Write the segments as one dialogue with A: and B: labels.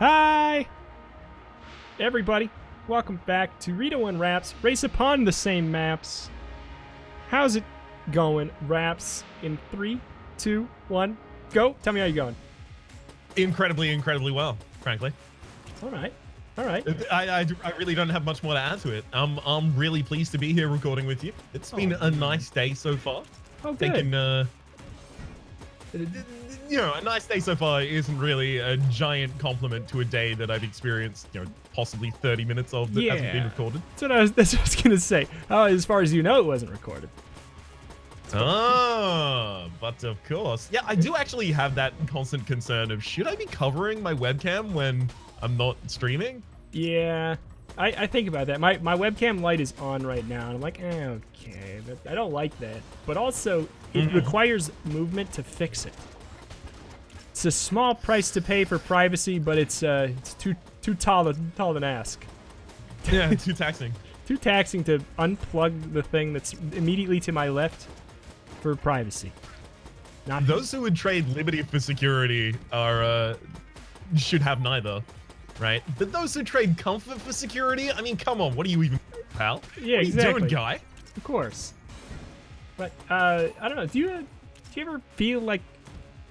A: Hi, everybody. Welcome back to Reto and Rhaps, race upon the same maps. How's it going, Rhaps? In 3, 2, 1, go. Tell me how you're going.
B: Incredibly well, frankly.
A: All right. All right.
B: I really don't have much more to add to it. I'm really pleased to be here recording with you. It's been a nice day so far.
A: Oh, good.
B: Thinking, you know, a nice day so far isn't really a giant compliment to a day that I've experienced, you know, possibly 30 minutes of that hasn't been recorded.
A: That's what I was gonna say. Oh, as far as you know, it wasn't recorded.
B: Oh, but of course. Yeah, I do actually have that constant concern of, should I be covering my webcam when I'm not streaming?
A: Yeah, I think about that. My webcam light is on right now, and I'm like, okay, but I don't like that. But also, it requires movement to fix it. It's a small price to pay for privacy, but it's too tall to ask.
B: Yeah, too taxing.
A: Too taxing to unplug the thing that's immediately to my left for privacy. Not
B: those who would trade liberty for security are should have neither, right? But those who trade comfort for security, I mean, come on, what are you even, pal?
A: Yeah,
B: what
A: exactly.
B: Are you doing, guy?
A: Of course. But I don't know. Do you ever feel like,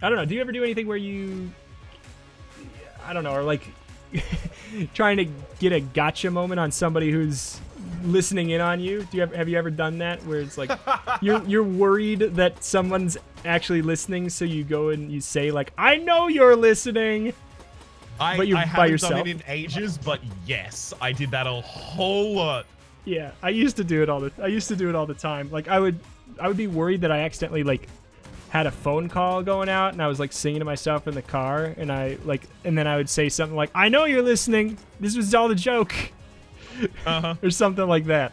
A: I don't know, do you ever do anything where you, I don't know, or like trying to get a gotcha moment on somebody who's listening in on you? Have you ever done that where it's like you're worried that someone's actually listening, so you go and you say like, I know you're listening, but you're
B: I
A: by
B: haven't
A: yourself?
B: done it in ages, but yes, I did that a whole lot.
A: Yeah, I used to do it all the time. Like I would be worried that I accidentally like had a phone call going out and I was like singing to myself in the car, and then I would say something like, I know you're listening, this was all the joke. Or something like that.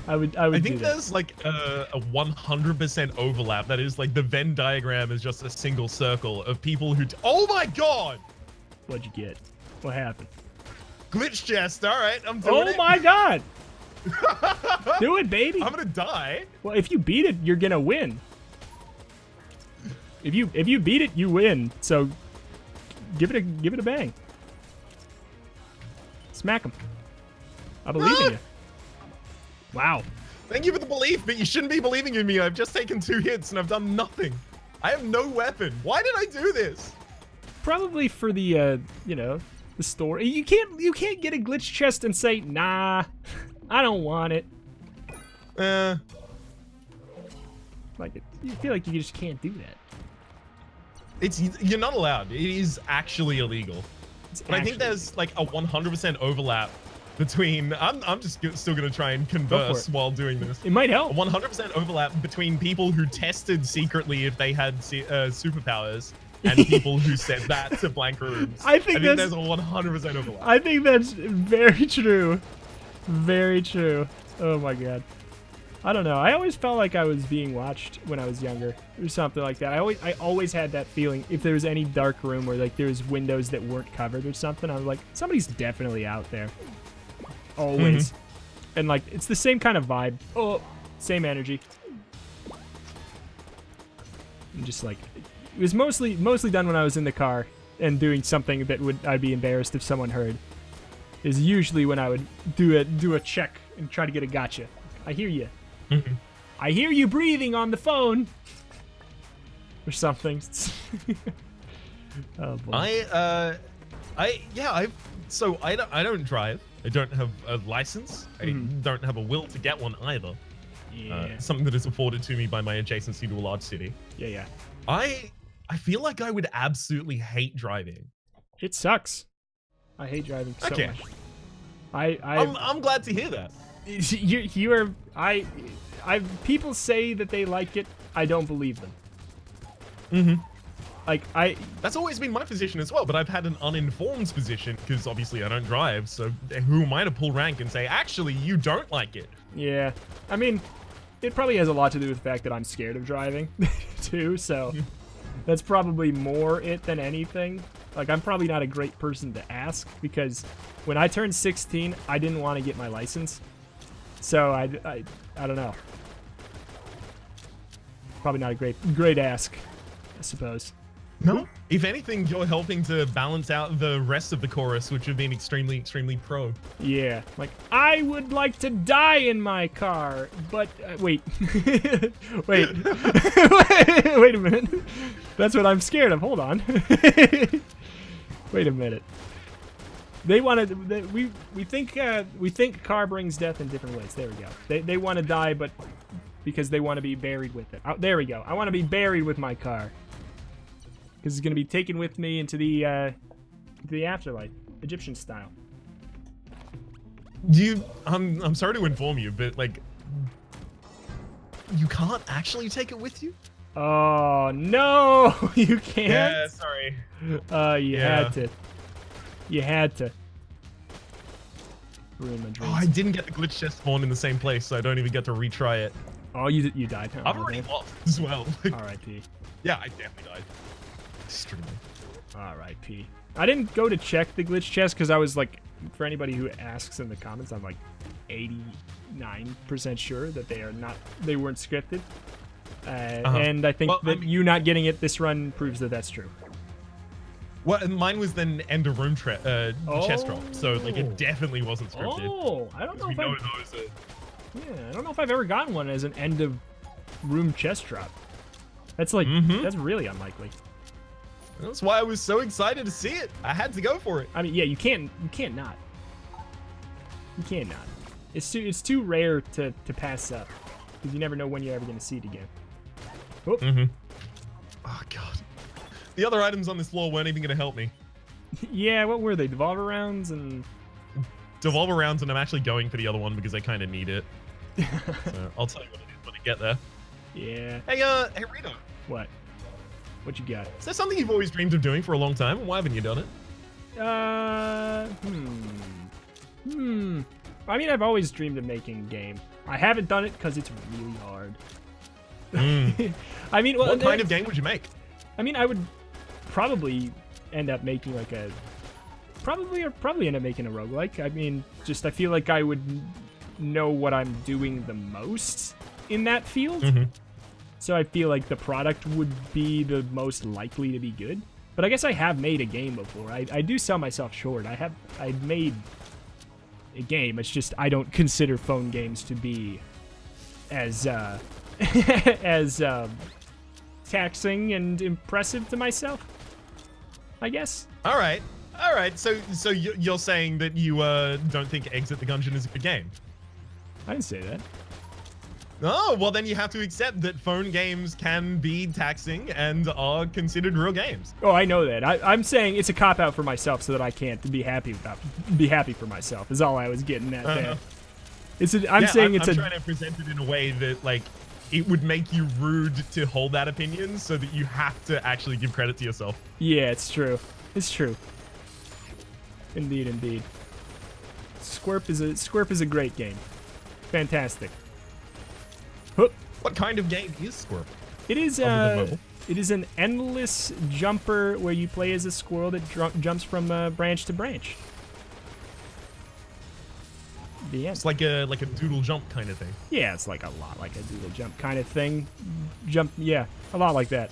A: I think
B: there's like a 100% overlap. That is like the Venn diagram is just a single circle of people who oh my god,
A: what'd you get? What happened?
B: Glitch chest. All right, I'm doing it.
A: Oh my god. Do it, baby.
B: I'm gonna die.
A: Well, if you beat it, you're gonna win. If you beat it, you win. So give it a bang. Smack him. I believe in you. Wow.
B: Thank you for the belief, but you shouldn't be believing in me. I've just taken 2 hits and I've done nothing. I have no weapon. Why did I do this?
A: Probably for the you know, the story. You can't get a glitch chest and say, nah, I don't want it. Like you feel like you just can't do that.
B: You're not allowed. It is actually illegal. But I think there's like a 100% overlap between, I'm just still gonna try and converse while doing this.
A: It might help.
B: A 100% overlap between people who tested secretly if they had superpowers and people who said that to blank rooms.
A: I think
B: there's a 100% overlap.
A: I think that's very true. Very true. Oh my god. I don't know. I always felt like I was being watched when I was younger, or something like that. I always had that feeling. If there was any dark room where like there was windows that weren't covered or something, I was like, somebody's definitely out there. Always. And like it's the same kind of vibe. Oh, same energy. And just like it was mostly done when I was in the car and doing something that I'd be embarrassed if someone heard. Is usually when I would do a check and try to get a gotcha. I hear you. I hear you breathing on the phone, or something. Oh boy.
B: I don't drive. I don't have a license. I don't have a will to get one either.
A: Yeah.
B: Something that is afforded to me by my adjacency to a large city.
A: Yeah.
B: I feel like I would absolutely hate driving.
A: It sucks. I hate driving so much.
B: I'm glad to hear that.
A: People say that they like it. I don't believe them.
B: That's always been my position as well, but I've had an uninformed position because obviously I don't drive. So who am I to pull rank and say, actually, you don't like it?
A: Yeah. I mean, it probably has a lot to do with the fact that I'm scared of driving too. So that's probably more it than anything. Like, I'm probably not a great person to ask because when I turned 16, I didn't want to get my license. So I don't know. Probably not a great ask, I suppose.
B: No, if anything, you're helping to balance out the rest of the chorus, which have been extremely, extremely pro.
A: Yeah, like, I would like to die in my car, but wait. Wait. Wait a minute. That's what I'm scared of. Hold on. Wait a minute. They want to. We think car brings death in different ways. There we go. They want to die, but because they want to be buried with it. Oh, there we go. I want to be buried with my car. Because it's going to be taken with me into the afterlife, Egyptian style.
B: I'm sorry to inform you, but like, you can't actually take it with you?
A: Oh no, you can't.
B: Yeah, sorry.
A: You had to. You had to. Ruin my dreams.
B: Oh, I didn't get the glitch chest spawn in the same place, so I don't even get to retry it.
A: Oh, you died. Huh?
B: I've already lost as well.
A: R.I.P.
B: Yeah, I definitely died. Extremely.
A: R.I.P. I didn't go to check the glitch chest because I was like, for anybody who asks in the comments, I'm like 89% sure that they weren't scripted. And I think you not getting it this run proves that that's true.
B: Well, mine was then end of room chest drop, so like it definitely wasn't scripted.
A: Oh, I don't know if I don't know if I've ever gotten one as an end of room chest drop. That's like that's really unlikely.
B: That's why I was so excited to see it. I had to go for it.
A: I mean, yeah, you can't not. You can't not. It's too rare to pass up because you never know when you're ever going to see it again. Oh.
B: Oh god. The other items on this floor weren't even going to help me.
A: Yeah, what were they? Devolver rounds and...
B: Devolver rounds, and I'm actually going for the other one because I kind of need it. So I'll tell you what it is when I get there.
A: Yeah.
B: Hey, hey, Reto.
A: What? What you got?
B: Is that something you've always dreamed of doing for a long time, and why haven't you done it?
A: I mean, I've always dreamed of making a game. I haven't done it because it's really hard. I mean, well,
B: what kind of game would you make?
A: I mean, I would probably end up making like a... Probably end up making a roguelike. I mean, just I feel like I would know what I'm doing the most in that field. So I feel like the product would be the most likely to be good. But I guess I have made a game before. I do sell myself short. I've made a game. It's just I don't consider phone games to be as as taxing and impressive to myself, I guess.
B: All right. So you're saying that you don't think Exit the Gungeon is a good game?
A: I didn't say that.
B: Oh, well then you have to accept that phone games can be taxing and are considered real games.
A: Oh, I know that. I'm saying it's a cop-out for myself so that I can't be happy for myself is all I was getting at there. I'm trying to present it in a way that like it would make you rude to hold that opinion so that you have to actually give credit to yourself. Yeah, it's true. It's true. Indeed. Squirp is a great game. Fantastic.
B: What kind of game is Squirp?
A: It is an endless jumper where you play as a squirrel that jumps from branch to branch. The end.
B: It's like a doodle jump kind of thing.
A: Yeah, it's like a lot like a doodle jump kind of thing. Yeah, a lot like that.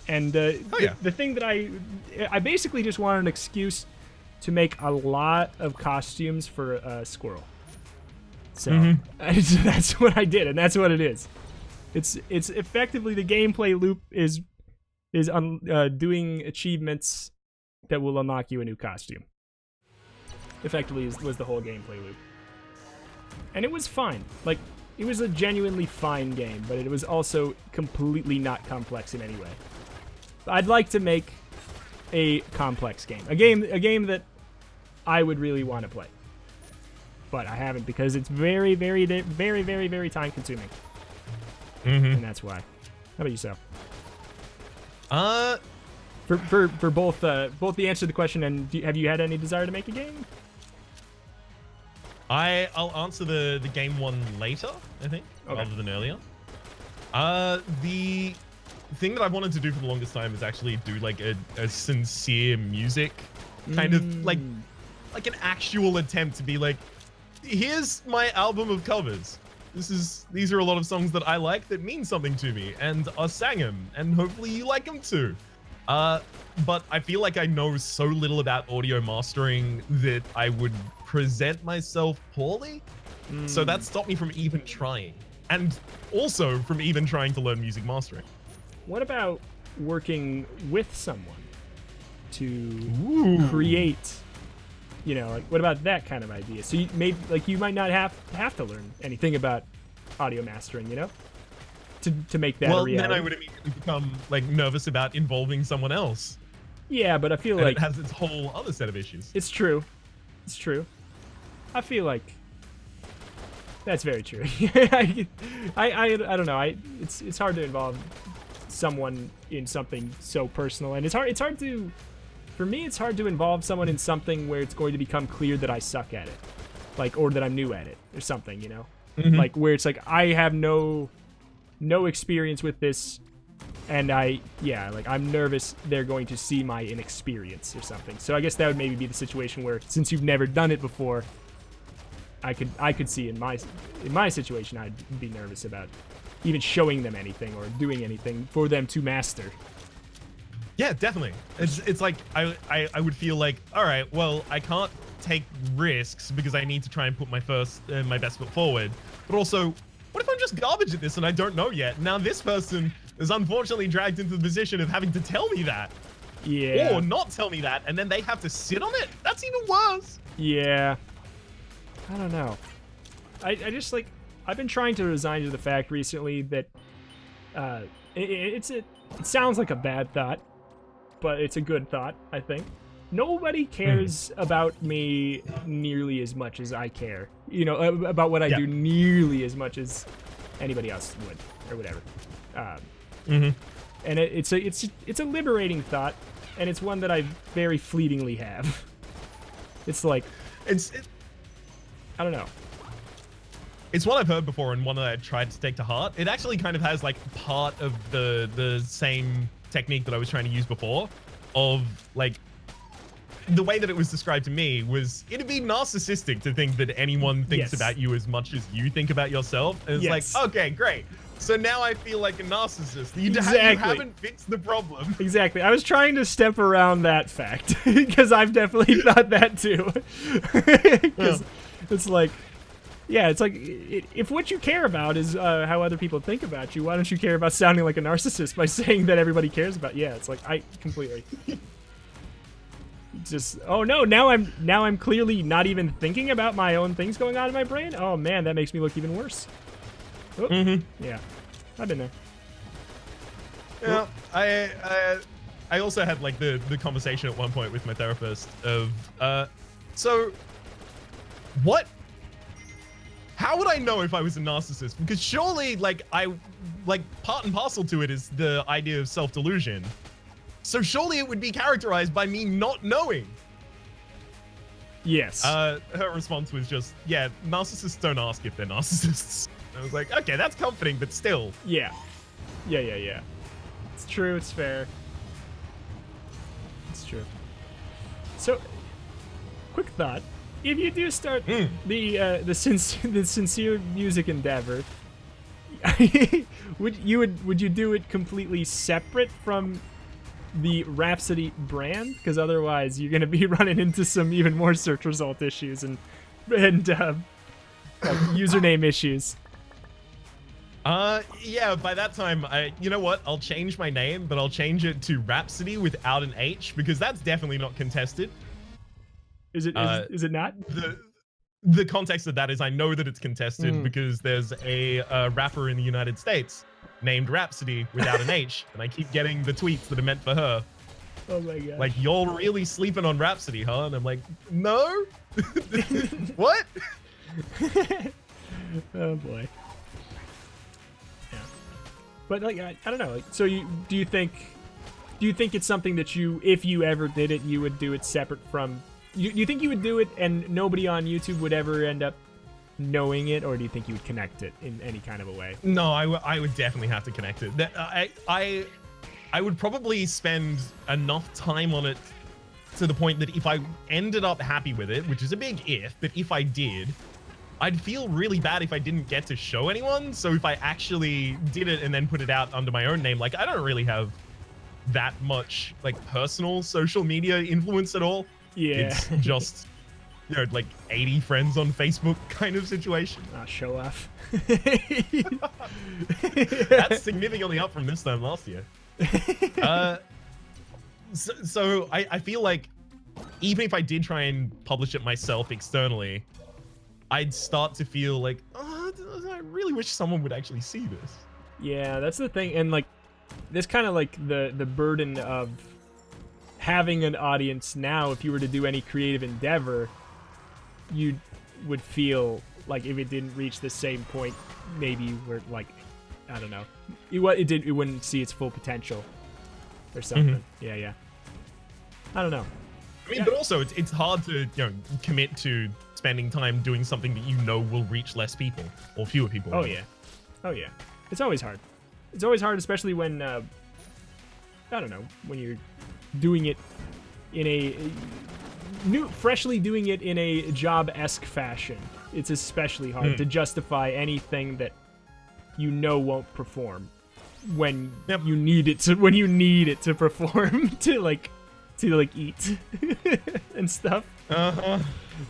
A: And the thing that I basically just wanted an excuse to make a lot of costumes for a squirrel. So that's what I did, and that's what it is. It's effectively the gameplay loop is doing achievements that will unlock you a new costume. Effectively was the whole gameplay loop. And it was fine. Like, it was a genuinely fine game, but it was also completely not complex in any way. I'd like to make a complex game. A game that I would really want to play. But I haven't because it's very, very, very, very, very time consuming. And that's why. How about yourself? For both the answer to the question and have you had any desire to make a game?
B: I'll answer the game one later, I think, rather than earlier. The thing that I wanted to do for the longest time is actually do like a sincere music kind of like an actual attempt to be like, here's my album of covers. These are a lot of songs that I like that mean something to me, and I sang them, and hopefully you like them too. But I feel like I know so little about audio mastering that I would present myself poorly. So that stopped me from even trying. And also from even trying to learn music mastering.
A: What about working with someone to create, you know, like what about that kind of idea? So you you might not have to learn anything about audio mastering, you know, to make that a reality.
B: Then I would immediately become like nervous about involving someone else.
A: Yeah, but I feel
B: and
A: like
B: it has its whole other set of issues.
A: It's true. It's true. I feel like that's very true. I don't know. It's hard to involve someone in something so personal, and it's hard to, for me, it's hard to involve someone in something where it's going to become clear that I suck at it, like, or that I'm new at it or something, you know, like where it's like I have no experience with this, and I'm nervous they're going to see my inexperience or something. So I guess that would maybe be the situation where, since you've never done it before, I could see in my situation I'd be nervous about even showing them anything or doing anything for them to master.
B: Yeah, definitely. It's like I would feel like, all right, well, I can't take risks because I need to try and put my best foot forward. But also, what if I'm just garbage at this and I don't know yet? Now this person is unfortunately dragged into the position of having to tell me that.
A: Yeah.
B: Or not tell me that, and then they have to sit on it? That's even worse.
A: Yeah. I don't know. I just like, I've been trying to resign to the fact recently that it sounds like a bad thought, but it's a good thought, I think. Nobody cares about me nearly as much as I care. You know, about what I do nearly as much as anybody else would, or whatever. And it's a liberating thought, and it's one that I very fleetingly have. It's like, I don't know.
B: It's one I've heard before and one that I tried to take to heart. It actually kind of has like part of the same technique that I was trying to use before, of like, the way that it was described to me was, it'd be narcissistic to think that anyone thinks about you as much as you think about yourself. And it's like, okay, great. So now I feel like a narcissist. You haven't fixed the problem.
A: Exactly. I was trying to step around that fact because I've definitely thought that too. Because it's like, it's like, if what you care about is how other people think about you, why don't you care about sounding like a narcissist by saying that everybody cares about? Yeah, it's like, I completely. Just, oh no, now I'm clearly not even thinking about my own things going on in my brain. Oh man, that makes me look even worse. Oh, yeah, I've been there.
B: Yeah, I also had like the conversation at one point with my therapist of so how would I know if I was a narcissist? Because surely like part and parcel to it is the idea of self-delusion. So surely it would be characterized by me not knowing.
A: Yes.
B: Her response was just, yeah, narcissists don't ask if they're narcissists. I was like, okay, that's comforting, but still.
A: Yeah. It's true, it's fair. It's true. So, quick thought. If you do start the sincere music endeavor, would you do it completely separate from the Rhapsody brand? Because otherwise you're going to be running into some even more search result issues and username issues.
B: Yeah, by that time, you know what? I'll change my name, but I'll change it to Rhapsody without an H, because that's definitely not contested.
A: Is it not?
B: The context of that is I know that it's contested because there's a rapper in the United States named Rhapsody without an H, and I keep getting the tweets that are meant for her.
A: Oh my god.
B: Like, you're really sleeping on Rhapsody, huh? And I'm like, no? What?
A: Oh boy. Yeah. But like, I don't know. Like, so do you think it's something that if you ever did it, you would do it separate from? You think you would do it and nobody on YouTube would ever end up knowing it, or do you think you would connect it in any kind of a way?
B: No, I would definitely have to connect it. I would probably spend enough time on it to the point that if I ended up happy with it, which is a big if, but if I did, I'd feel really bad if I didn't get to show anyone. So if I actually did it and then put it out under my own name, like, I don't really have that much like personal social media influence at all.
A: Yeah.
B: It's just, you know, like 80 friends on Facebook kind of situation.
A: Show off.
B: That's significantly up from this time last year. So I feel like even if I did try and publish it myself externally, I'd start to feel like, oh, I really wish someone would actually see this.
A: Yeah, that's the thing. And like, there's kind of like the burden of having an audience now. If you were to do any creative endeavor, you would feel like if it didn't reach the same point, maybe where, like, I don't know, it wouldn't see its full potential or something. Yeah. I don't know.
B: I mean, but also it's hard to, you know, commit to spending time doing something that you know will reach less people or fewer people.
A: Oh yeah. It's always hard. It's always hard, especially when I don't know, when you're doing it in a freshly doing it in a job-esque fashion. It's especially hard to justify anything that you know won't perform when you need it to perform to eat and stuff.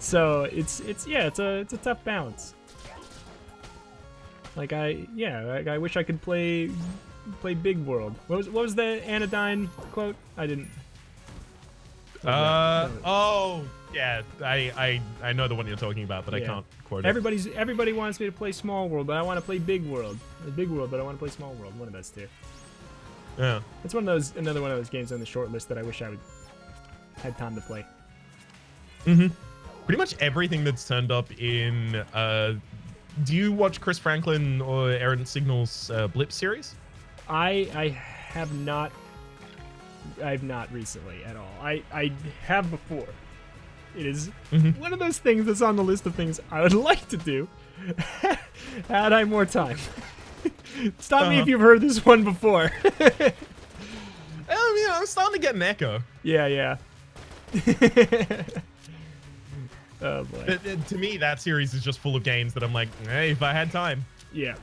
A: So it's a tough balance. Like I wish I could play Big World. What was the Anodyne quote? I didn't.
B: Oh yeah, I know the one you're talking about, but I can't quote it.
A: Everybody wants me to play Small World, but I want to play Big World. Big World, but I want to play Small World. One of those two.
B: Yeah.
A: It's another one of those games on the short list that I wish I had time to play.
B: Pretty much everything that's turned up in. Do you watch Chris Franklin or Aaron Signal's Blip series?
A: I have not. I've not recently at all. I have before. It is one of those things that's on the list of things I would like to do had I more time. Stop me if you've heard this one before.
B: I'm starting to get an echo.
A: Yeah. Oh boy.
B: To me, that series is just full of games that I'm like, hey, if I had time.
A: Yeah.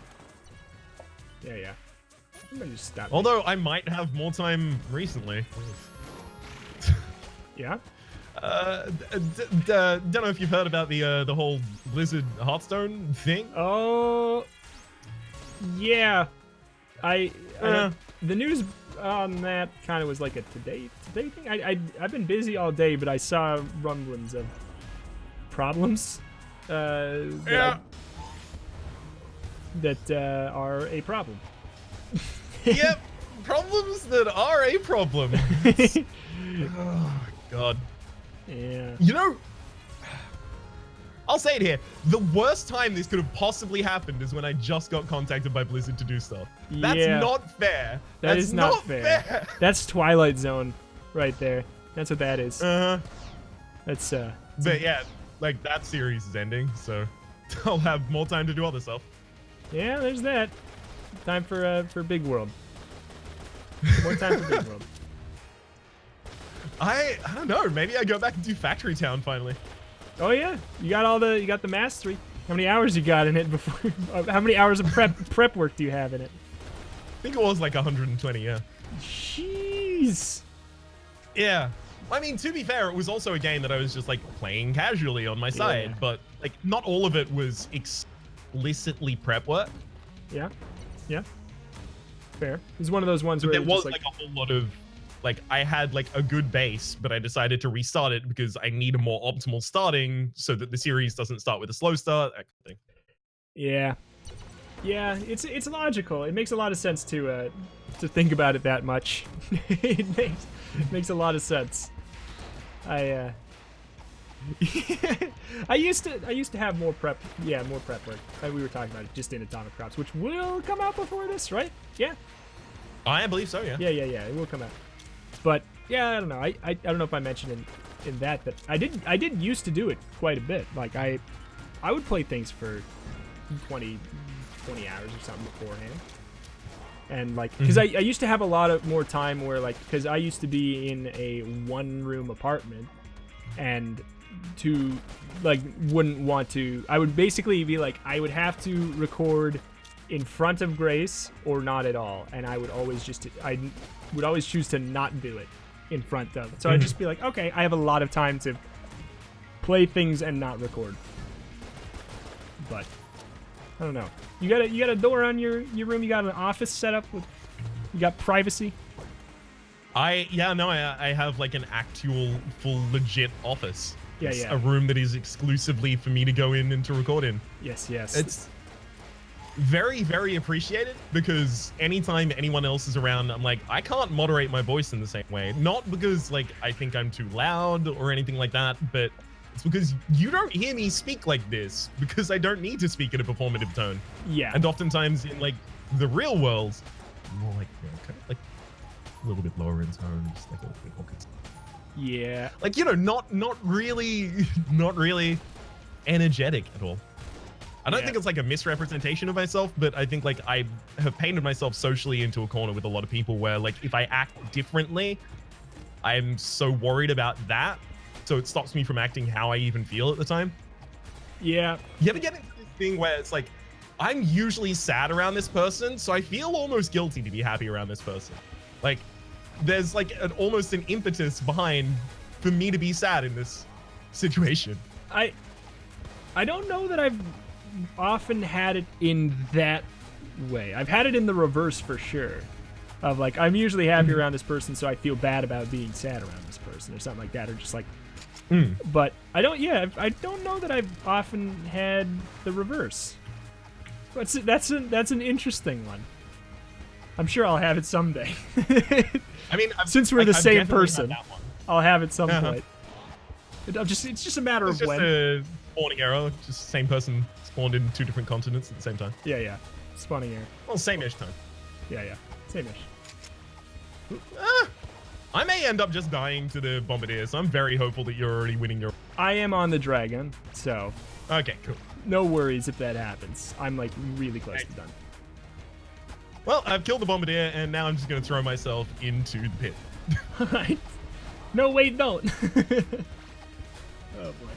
A: I'm gonna just stop.
B: Although I might have more time recently.
A: Yeah.
B: Don't know if you've heard about the whole Blizzard Hearthstone thing.
A: Oh. Yeah. The news on that kind of was like a today thing. I've been busy all day, but I saw rumblings of problems that are a problem.
B: Yep, problems that are a problem. Oh god.
A: Yeah.
B: You know, I'll say it here. The worst time this could have possibly happened is when I just got contacted by Blizzard to do stuff. That's not fair.
A: That's not fair. That's Twilight Zone right there. That's what that is. That's
B: But yeah, like that series is ending, so I'll have more time to do other stuff.
A: Yeah, there's that. Time for Big World. More time for Big World.
B: I don't know. Maybe I go back and do Factory Town finally.
A: Oh yeah, you got the mastery. How many hours you got in it before? How many hours of prep work do you have in it?
B: I think it was like 120. Yeah.
A: Jeez.
B: Yeah. I mean, to be fair, it was also a game that I was just like playing casually on my side, but like not all of it was explicitly prep work.
A: Yeah. Fair. It was one of those ones where
B: there was like a whole lot of like I had like a good base, but I decided to restart it because I need a more optimal starting so that the series doesn't start with a slow start. That kind of thing.
A: Yeah. It's logical. It makes a lot of sense to think about it that much. It makes a lot of sense. I used to have more prep. Yeah, more prep work. We were talking about it just in Atomic Crops, which will come out before this, right? Yeah.
B: I believe so. Yeah.
A: Yeah. It will come out. But yeah, I don't know. I don't know if I mentioned in that I did used to do it quite a bit. Like I would play things for 20 hours or something beforehand. And like, because I used to have a lot of more time where like, because I used to be in a one-room apartment, and wouldn't want to. I would basically be like, I would have to record in front of Grace or not at all, and I would always choose to not do it in front of. So I'd just be like, okay, I have a lot of time to play things and not record. But I don't know. You got a door on your room. You got an office set up with. You got privacy.
B: I have like an actual full legit office.
A: Yeah,
B: It's
A: yeah.
B: a room that is exclusively for me to go in and to record in.
A: Yes, yes.
B: It's very, very appreciated because anytime anyone else is around, I'm like, I can't moderate my voice in the same way. Not because like I think I'm too loud or anything like that, but it's because you don't hear me speak like this because I don't need to speak in a performative tone.
A: Yeah.
B: And oftentimes in like the real world, more like, kind of like a little bit lower in tone, just like a little bit more consistent.
A: Yeah.
B: Like, not really energetic at all. I don't think it's like a misrepresentation of myself, but I think like I have painted myself socially into a corner with a lot of people where like if I act differently, I'm so worried about that. So it stops me from acting how I even feel at the time.
A: Yeah.
B: You ever get into this thing where it's like, I'm usually sad around this person, so I feel almost guilty to be happy around this person. Like, there's like almost an impetus behind for me to be sad in this situation.
A: I don't know that I've often had it in that way. I've had it in the reverse for sure. Of like, I'm usually happy around this person, so I feel bad about being sad around this person or something like that, or just like. But I don't know that I've often had the reverse. That's an interesting one. I'm sure I'll have it someday.
B: I mean,
A: since we're the same
B: definitely
A: person,
B: had that one.
A: I'll have it some point. It's just a matter
B: It's
A: of
B: just
A: when.
B: a spawning error. Just the same person spawned in 2 different continents at the same time.
A: Yeah. Spawning error.
B: Well, same-ish time.
A: Yeah. Same-ish.
B: I may end up just dying to the bombardier, so I'm very hopeful that you're already winning your.
A: I am on the dragon, so
B: Okay, cool.
A: no worries if that happens. I'm like really close to done.
B: Well, I've killed the bombardier, and now I'm just going to throw myself into the pit.
A: Alright. No, wait, don't. Oh boy.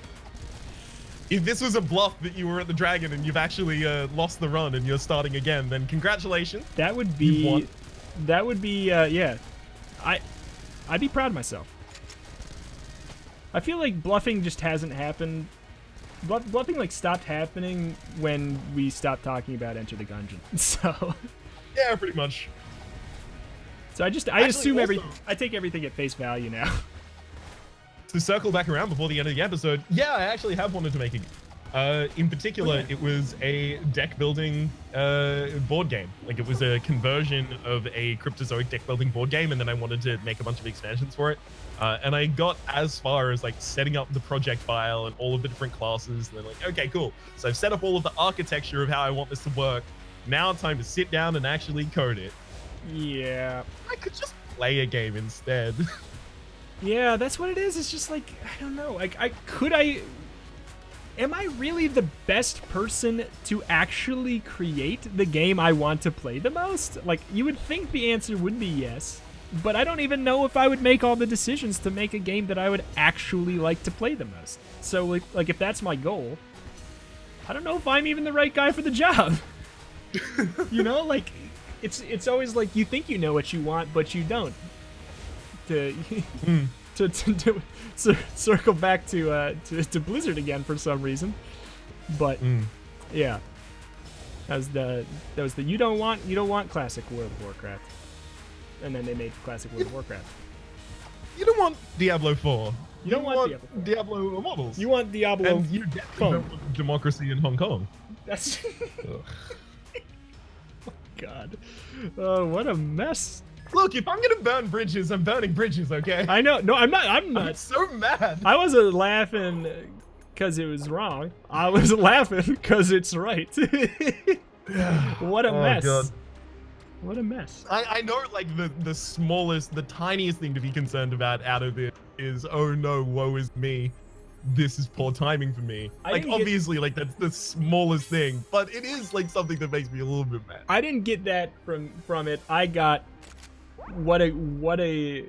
B: If this was a bluff that you were at the dragon and you've actually lost the run and you're starting again, then congratulations.
A: That would
B: You won.
A: be. That would be. Yeah. I'd be proud of myself. I feel like bluffing just hasn't happened. Bluffing like stopped happening when we stopped talking about Enter the Gungeon. So.
B: Yeah, pretty much.
A: So I
B: Actually,
A: assume
B: also-
A: I take everything at face value now.
B: To circle back around before the end of the episode, yeah, I actually have wanted to make a game. In particular, it was a deck building board game. Like it was a conversion of a Cryptozoic deck building board game, and then I wanted to make a bunch of expansions for it. And I got as far as like setting up the project file and all of the different classes. And then like, okay, cool. So I've set up all of the architecture of how I want this to work. Now it's time to sit down and actually code it.
A: Yeah.
B: I could just play a game instead.
A: Yeah, that's what it is. It's just like, I don't know. Like, am I really the best person to actually create the game I want to play the most? Like, you would think the answer would be yes, but I don't even know if I would make all the decisions to make a game that I would actually like to play the most. So, like if that's my goal, I don't know if I'm even the right guy for the job. You know, like, it's always like you think you know what you want, but you don't. To circle back to Blizzard again for some reason, but yeah, that was the you don't want classic World of Warcraft, and then they made classic World of Warcraft.
B: You don't want Diablo 4.
A: You don't want
B: Diablo Immortals.
A: You want Diablo.
B: And you definitely don't want democracy in Hong Kong.
A: That's. Oh God. Oh, what a mess.
B: Look, if I'm gonna burn bridges, I'm burning bridges, okay?
A: I know. No, I'm not.
B: I'm so mad.
A: I wasn't laughing because it was wrong. I was laughing because it's right. What a mess.
B: God.
A: What a mess.
B: I know, like, the smallest, the tiniest thing to be concerned about out of it is, oh no, woe is me. This is poor timing for me. Like, obviously, like, that's the smallest thing, but it is, like, something that makes me a little bit mad.
A: I didn't get that from it. I got what a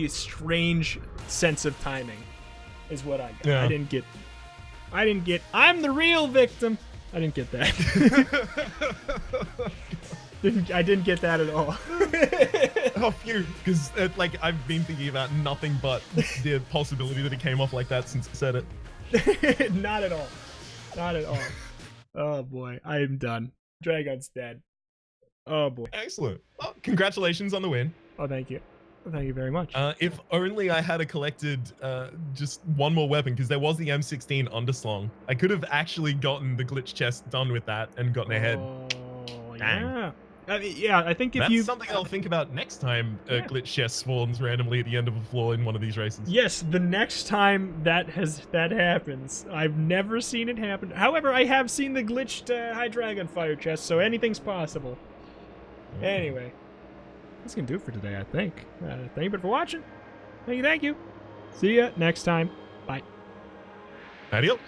A: strange sense of timing is what I got.
B: Yeah.
A: I didn't get I'm the real victim. I didn't get that. I didn't get that at all.
B: Oh, phew, because like I've been thinking about nothing but the possibility that it came off like that since I said it.
A: Not at all. Not at all. Oh boy, I am done. Dragon's dead. Oh boy.
B: Excellent. Well, congratulations on the win.
A: Oh, thank you. Thank you very much.
B: If only I had collected just one more weapon, because there was the M16 underslung. I could have actually gotten the glitch chest done with that and gotten ahead.
A: Oh,
B: Dang.
A: yeah. I mean, yeah, I think if
B: That's something I'll think about next time a glitch chest spawns randomly at the end of a floor in one of these races.
A: Yes, the next time that happens. I've never seen it happen. However, I have seen the glitched high dragon fire chest, so anything's possible. Anyway, that's gonna do it for today, I think. Thank you for watching. Thank you. See ya next time. Bye.
B: Adios.